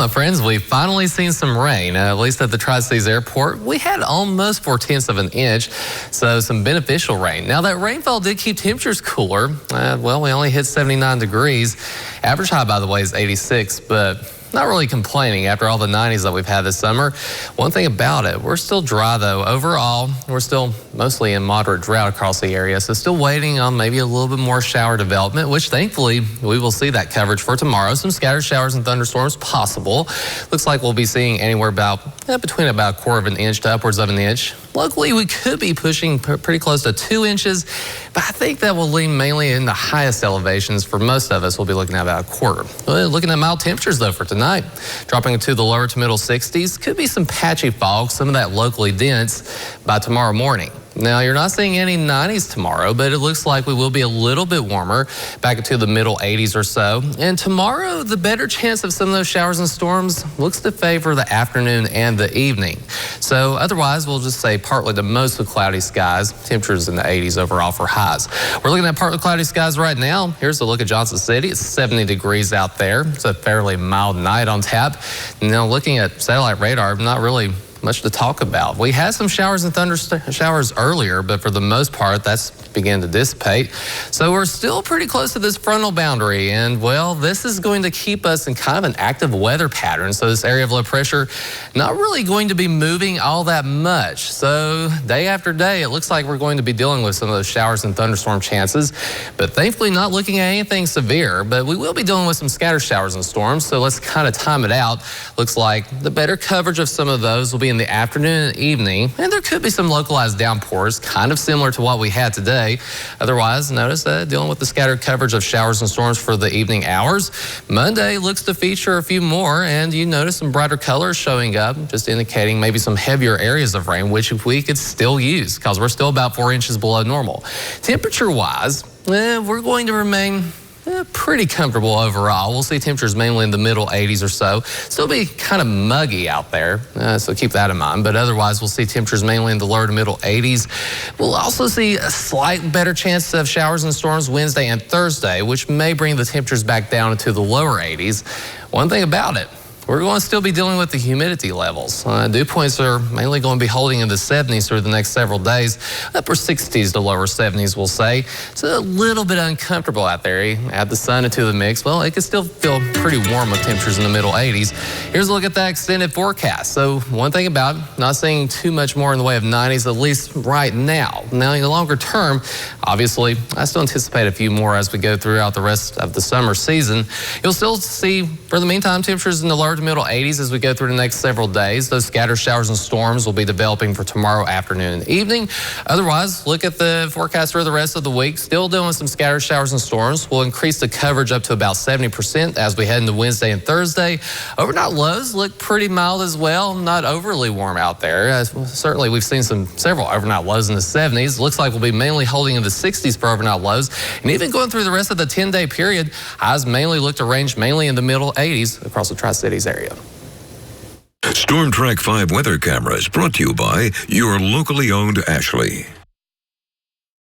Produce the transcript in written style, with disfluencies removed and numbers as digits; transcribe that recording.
my friends, we've finally seen some rain, at least at the Tri-Cities Airport. We had almost 4/10 of an inch, so some beneficial rain. Now, that rainfall did keep temperatures cooler. Well, we only hit 79 degrees. Average high, by the way, is 86, but not really complaining after all the 90s that we've had this summer. One thing about it, we're still dry though. Overall, we're still mostly in moderate drought across the area, so still waiting on maybe a little bit more shower development, which thankfully we will see that coverage for tomorrow. Some scattered showers and thunderstorms possible. Looks like we'll be seeing anywhere between about 1/4 of an inch to upwards of an inch. Locally, we could be pushing pretty close to 2 inches, but I think that will lean mainly in the highest elevations. For most of us, we'll be looking at about 1/4. Looking at mild temperatures though for tonight, dropping into the lower to middle 60s. Could be some patchy fog, some of that locally dense by tomorrow morning. Now, you're not seeing any 90s tomorrow, but it looks like we will be a little bit warmer, back into the middle 80s or so. And tomorrow, the better chance of some of those showers and storms looks to favor the afternoon and the evening. So otherwise, we'll just say partly to mostly cloudy skies, temperatures in the 80s overall for highs. We're looking at partly cloudy skies right now. Here's a look at Johnson City. It's 70 degrees out there. It's a fairly mild night on tap. Now, looking at satellite radar, not really much to talk about. We had some showers and thunder showers earlier, but for the most part, that's began to dissipate. So we're still pretty close to this frontal boundary, and well, this is going to keep us in kind of an active weather pattern. So this area of low pressure not really going to be moving all that much. So day after day, it looks like we're going to be dealing with some of those showers and thunderstorm chances, but thankfully not looking at anything severe, but we will be dealing with some scattered showers and storms. So let's kind of time it out. Looks like the better coverage of some of those will be in the afternoon and evening, and there could be some localized downpours, kind of similar to what we had today. Otherwise, notice that dealing with the scattered coverage of showers and storms for the evening hours. Monday looks to feature a few more, and you notice some brighter colors showing up, just indicating maybe some heavier areas of rain, which we could still use because we're still about 4 inches below normal. Temperature-wise, we're going to remain pretty comfortable overall. We'll see temperatures mainly in the middle 80s or so. Still be kind of muggy out there, so keep that in mind. But otherwise, we'll see temperatures mainly in the lower to middle 80s. We'll also see a slight better chance of showers and storms Wednesday and Thursday, which may bring the temperatures back down into the lower 80s. One thing about it, we're going to still be dealing with the humidity levels. Dew points are mainly going to be holding in the 70s through the next several days. Upper 60s to lower 70s, we'll say. It's a little bit uncomfortable out there. You add the sun into the mix, well, it can still feel pretty warm with temperatures in the middle 80s. Here's a look at that extended forecast. So one thing about not seeing too much more in the way of 90s, at least right now. Now, in the longer term, obviously, I still anticipate a few more as we go throughout the rest of the summer season. You'll still see, for the meantime, temperatures in the lower to middle 80s as we go through the next several days. Those scattered showers and storms will be developing for tomorrow afternoon and evening. Otherwise, look at the forecast for the rest of the week. Still doing some scattered showers and storms. We'll increase the coverage up to about 70% as we head into Wednesday and Thursday. Overnight lows look pretty mild as well. Not overly warm out there. Certainly, we've seen several overnight lows in the 70s. Looks like we'll be mainly holding in the 60s for overnight lows. And even going through the rest of the 10-day period, highs mainly look to range mainly in the middle 80s across the Tri-Cities area. Storm Track 5 weather cameras brought to you by your locally owned Ashley.